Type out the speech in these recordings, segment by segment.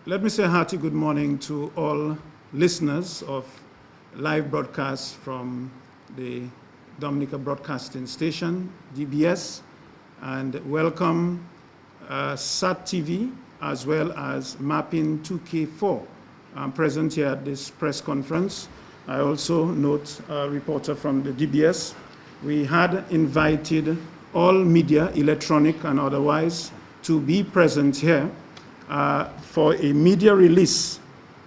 Let me say a hearty good morning to all listeners of live broadcasts from the Dominica Broadcasting Station, DBS, and welcome SAT TV as well as Mapping 2K4. I'm present here at this press conference. I also note a reporter from the DBS. We had invited all media, electronic and otherwise, to be present here for a media release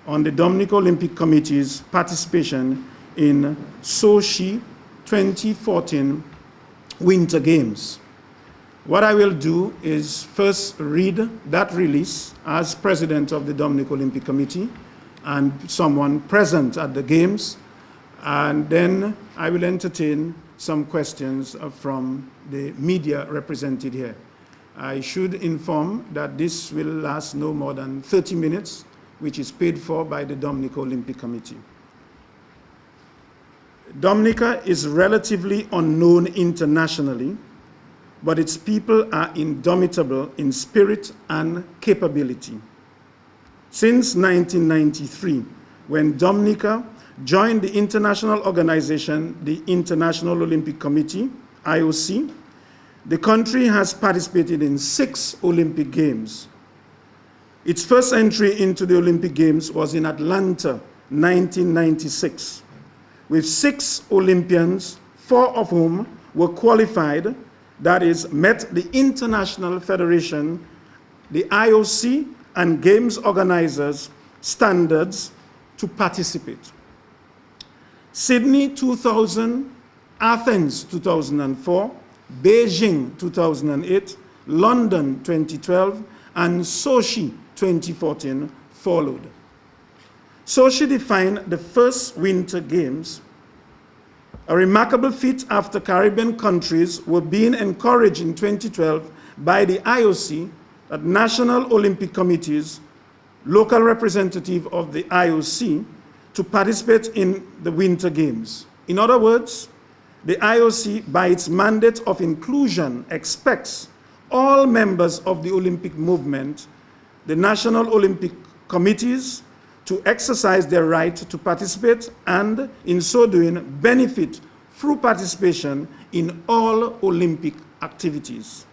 on the Dominica Olympic Committee's participation in Sochi 2014 Winter Games. What I will do is first read that release as president of the Dominica Olympic Committee and someone present at the Games, and then I will entertain some questions from the media represented here. I should inform that this will last no more than 30 minutes, which is paid for by the Dominica Olympic Committee. Dominica is relatively unknown internationally, but its people are indomitable in spirit and capability. Since 1993, when Dominica joined the international organization, the International Olympic Committee, IOC, the country has participated in 6 Olympic Games. Its first entry into the Olympic Games was in Atlanta, 1996, with 6 Olympians, 4 of whom were qualified, that is, met the International Federation, the IOC, and Games organizers' standards to participate. Sydney 2000, Athens 2004, Beijing 2008, London 2012, and Sochi 2014 followed. Sochi defined the first Winter Games, a remarkable feat after Caribbean countries were being encouraged in 2012 by the IOC, that National Olympic Committee's local representative of the IOC, to participate in the Winter Games. In other words, the IOC, by its mandate of inclusion, expects all members of the Olympic movement, the National Olympic Committees, to exercise their right to participate and, in so doing, benefit through participation in all Olympic activities.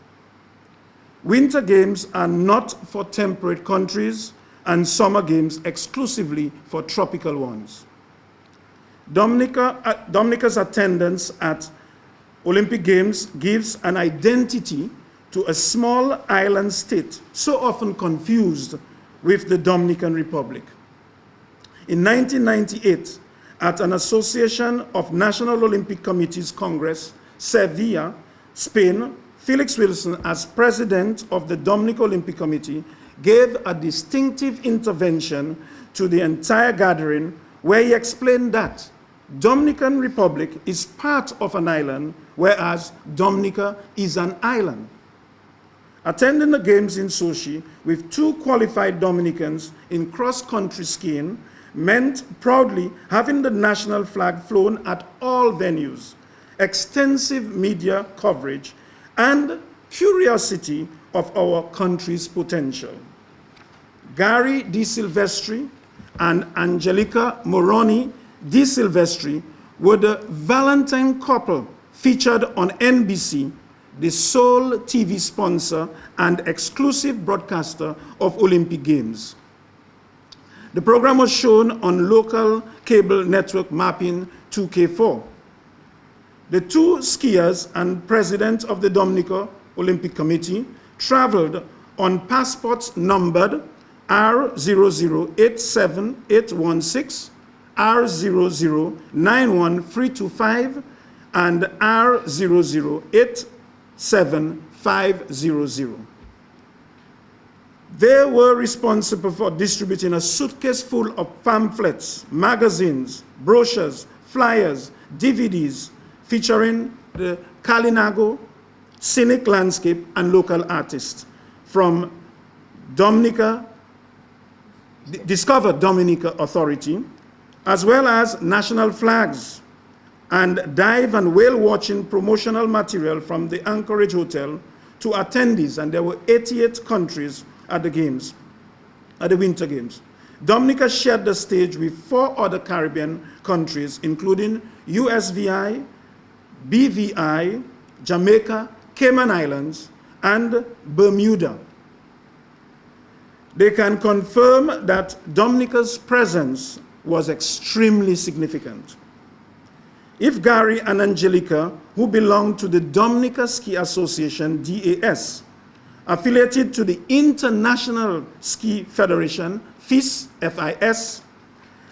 Winter Games are not for temperate countries and summer games exclusively for tropical ones. Dominica's attendance at Olympic Games gives an identity to a small island state so often confused with the Dominican Republic. In 1998, at an Association of National Olympic Committees Congress, Sevilla, Spain, Felix Wilson, as president of the Dominica Olympic Committee, gave a distinctive intervention to the entire gathering where he explained that Dominican Republic is part of an island, whereas Dominica is an island. Attending the Games in Sochi with 2 qualified Dominicans in cross-country skiing meant proudly having the national flag flown at all venues, extensive media coverage, and curiosity of our country's potential. Gary Di Silvestri and Angelica Moroni Di Silvestri were the Valentine couple featured on NBC, the sole TV sponsor and exclusive broadcaster of Olympic Games. The program was shown on local cable network Mapping 2K4. The 2 skiers and president of the Dominica Olympic Committee traveled on passports numbered R0087816, R0091325, and R0087500. They were responsible for distributing a suitcase full of pamphlets, magazines, brochures, flyers, DVDs featuring the Kalinago, scenic landscape, and local artists from Dominica, Discover Dominica Authority, as well as national flags and dive and whale watching promotional material from the Anchorage Hotel to attendees, and there were 88 countries at the Games. at the Winter Games. Dominica shared the stage with 4 other Caribbean countries, including USVI, BVI, Jamaica, Cayman Islands, and Bermuda. They can confirm that Dominica's presence was extremely significant. If Gary and Angelica, who belong to the Dominica Ski Association, DAS, affiliated to the International Ski Federation, FIS, FIS,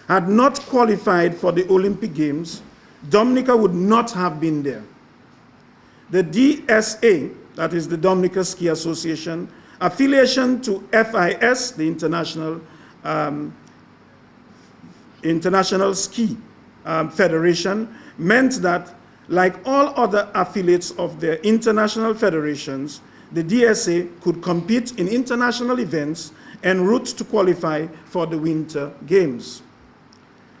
had not qualified for the Olympic Games, Dominica would not have been there. The DSA, that is the Dominica Ski Association, affiliation to FIS, the International Ski Federation, meant that, like all other affiliates of the international federations, the DSA could compete in international events en route to qualify for the Winter Games.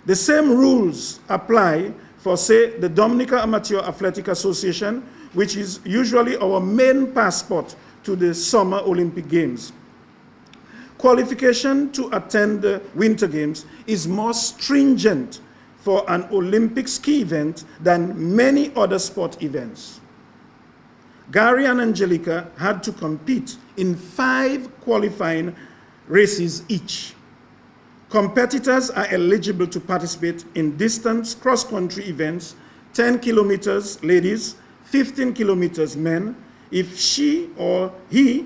The same rules apply for, say, the Dominica Amateur Athletic Association, which is usually our main passport to the Summer Olympic Games. Qualification to attend the Winter Games is more stringent for an Olympic ski event than many other sport events. Gary and Angelica had to compete in 5 qualifying races each. Competitors are eligible to participate in distance cross-country events, 10 kilometers ladies, 15 kilometers men, if she or he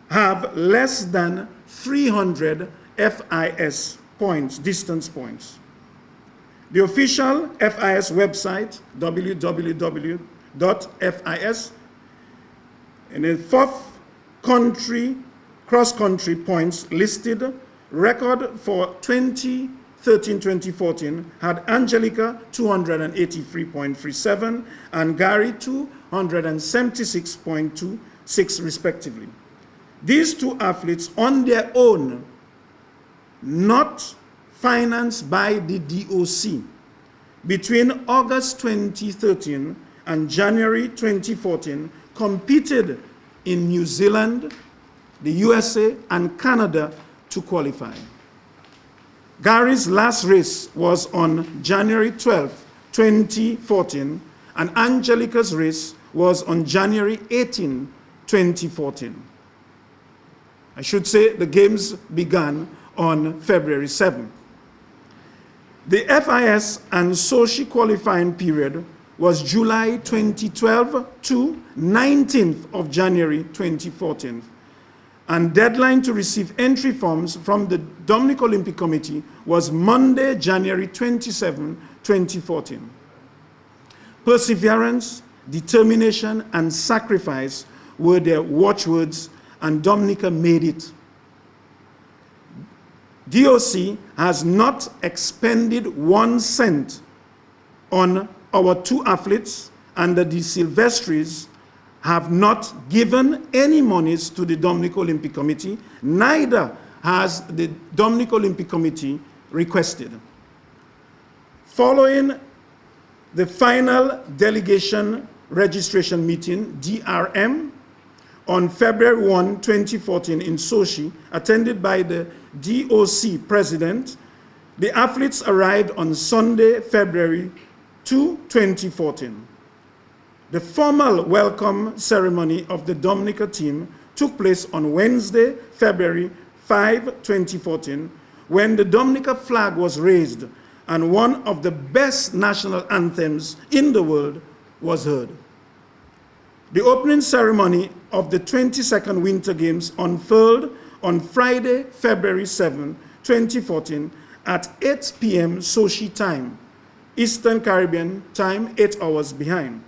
have less than 300 FIS points, distance points. The official FIS website, www.fis, in the 4th country, cross-country points listed, record for 2013-2014 had Angelica 283.37 and Gary 276.26 respectively. These 2 athletes on their own, not financed by the DOC, between August 2013 and January 2014, competed in New Zealand, the USA, and Canada to qualify. Gary's last race was on January 12, 2014, and Angelica's race was on January 18, 2014. I should say the games began on February 7. The FIS and Sochi qualifying period was July 2012 to 19th of January 2014. And deadline to receive entry forms from the Dominican Olympic Committee was Monday, January 27, 2014. Perseverance, determination, and sacrifice were their watchwords, and Dominica made it. DOC has not expended 1 cent on our 2 athletes, and the De Silvestris have not given any monies to the Dominican Olympic Committee, neither has the Dominican Olympic Committee requested. Following the final delegation registration meeting, DRM, on February 1, 2014 in Sochi, attended by the DOC president, the athletes arrived on Sunday, February 2, 2014. The formal welcome ceremony of the Dominica team took place on Wednesday, February 5, 2014, when the Dominica flag was raised and one of the best national anthems in the world was heard. The opening ceremony of the 22nd Winter Games unfurled on Friday, February 7, 2014 at 8 p.m. Sochi time, Eastern Caribbean time, 8 hours behind.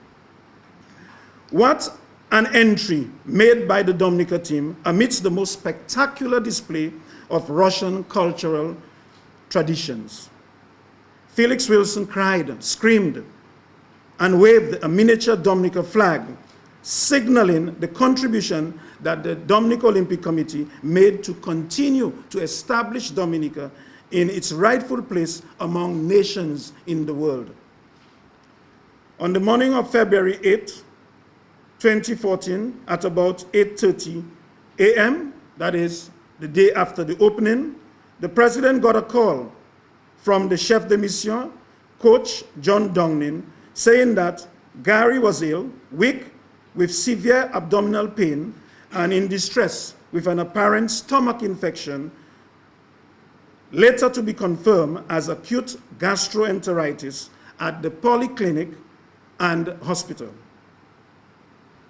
What an entry made by the Dominica team amidst the most spectacular display of Russian cultural traditions. Felix Wilson cried, screamed, and waved a miniature Dominica flag, signaling the contribution that the Dominican Olympic Committee made to continue to establish Dominica in its rightful place among nations in the world. On the morning of February 8, 2014, at about 8:30 a.m., that is the day after the opening, the president got a call from the chef de mission, Coach John Downing, saying that Gary was ill, weak, with severe abdominal pain, and in distress with an apparent stomach infection, later to be confirmed as acute gastroenteritis at the polyclinic and hospital.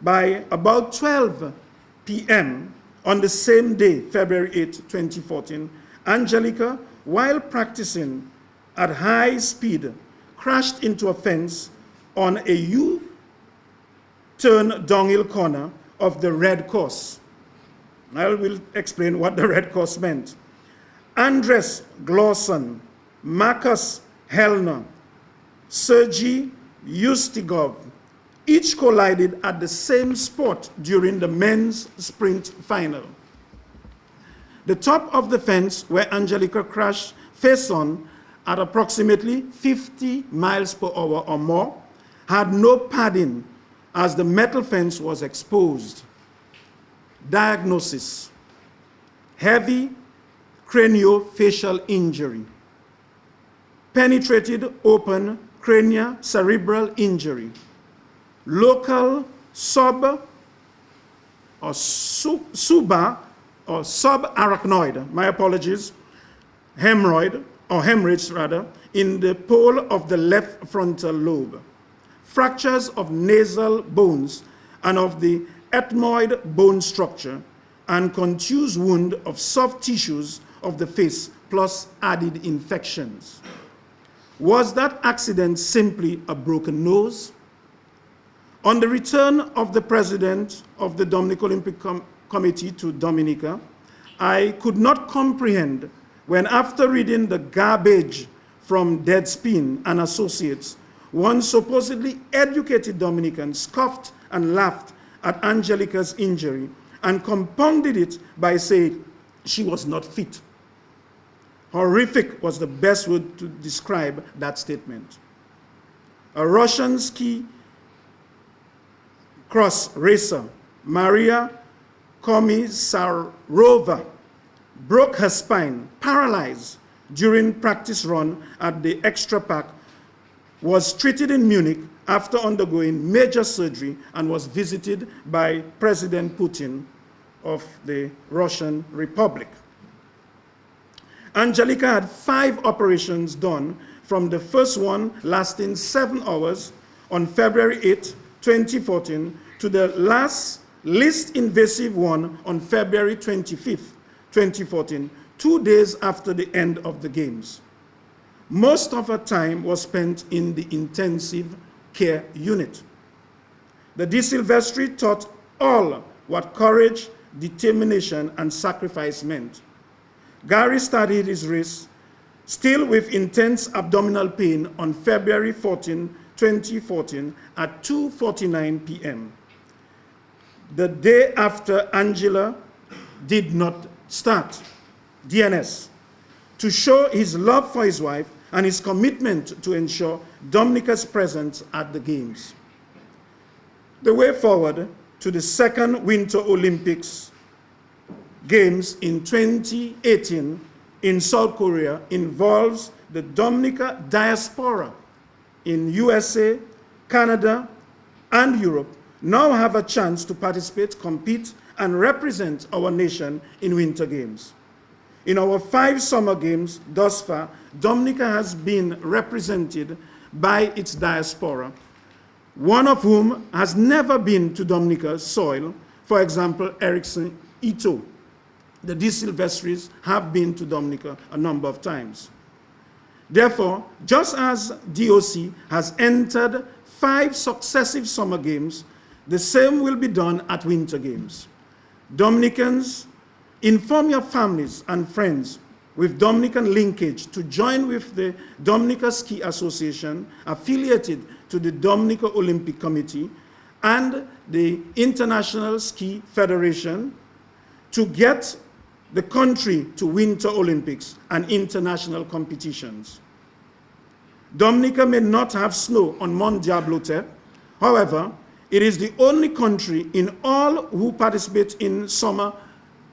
By about 12 p.m. on the same day, February 8, 2014, Angelica, while practicing at high speed, crashed into a fence on a U-turn downhill corner of the red course. I will explain what the red course meant. Andres Glosson, Marcus Hellner, Sergei Ustigov, each collided at the same spot during the men's sprint final. The top of the fence where Angelica crashed face on at approximately 50 miles per hour or more had no padding as the metal fence was exposed. Diagnosis: heavy craniofacial injury, penetrated open craniocerebral injury, local subarachnoid, my apologies, hemorrhage in the pole of the left frontal lobe, fractures of nasal bones and of the ethmoid bone structure, and contused wound of soft tissues of the face, plus added infections. Was that accident simply a broken nose? On the return of the president of the Dominican Olympic Committee to Dominica, I could not comprehend when, after reading the garbage from Deadspin and Associates, one supposedly educated Dominican scoffed and laughed at Angelica's injury and compounded it by saying she was not fit. Horrific was the best word to describe that statement. A Russian ski cross racer, Maria Komisarova, broke her spine, paralyzed during practice run at the Extra Park, was treated in Munich after undergoing major surgery, and was visited by President Putin of the Russian Republic. Angelica had 5 operations done, from the first one lasting 7 hours on February 8, 2014, to the least invasive one on February 25th, 2014, 2 days after the end of the Games. Most of her time was spent in the intensive care unit. The De Silvestri taught all what courage, determination, and sacrifice meant. Gary started his race, still with intense abdominal pain, on February 14, 2014 at 2:49 p.m. The day after Angela did not start DNS, to show his love for his wife and his commitment to ensure Dominica's presence at the Games. The way forward to the second Winter Olympics Games in 2018 in South Korea involves the Dominica diaspora in USA, Canada, and Europe now have a chance to participate, compete, and represent our nation in Winter Games. In our 5 Summer Games thus far, Dominica has been represented by its diaspora, one of whom has never been to Dominica's soil, for example, Erickson Ito. The De Silvestris have been to Dominica a number of times. Therefore, just as DOC has entered 5 successive Summer Games, the same will be done at Winter Games. Dominicans, inform your families and friends with Dominican linkage to join with the Dominica Ski Association, affiliated to the Dominica Olympic Committee and the International Ski Federation, to get the country to Winter Olympics and international competitions. Dominica may not have snow on Mont Diablote. However, it is the only country in all who participate in Summer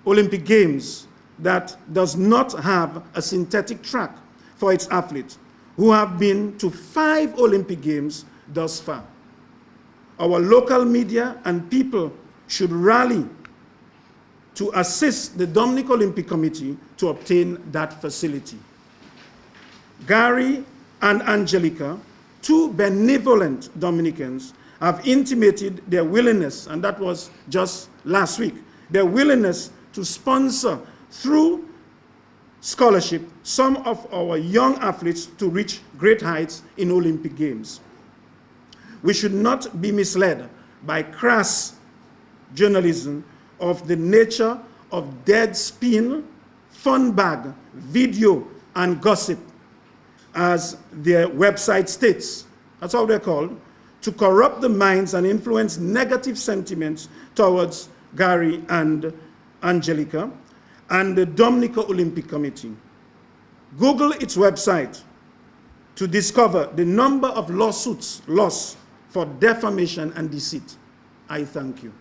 Olympic Games that does not have a synthetic track for its athletes, who have been to 5 Olympic Games thus far. Our local media and people should rally to assist the Dominica Olympic Committee to obtain that facility. Gary and Angelica, 2 benevolent Dominicans, have intimated their willingness, and that was just last week, their willingness to sponsor through scholarship some of our young athletes to reach great heights in Olympic Games. We should not be misled by crass journalism of the nature of dead spin, fun bag, video, and gossip, as their website states. That's how they're called, to corrupt the minds and influence negative sentiments towards Gary and Angelica and the Dominica Olympic Committee. Google its website to discover the number of lawsuits lost for defamation and deceit. I thank you.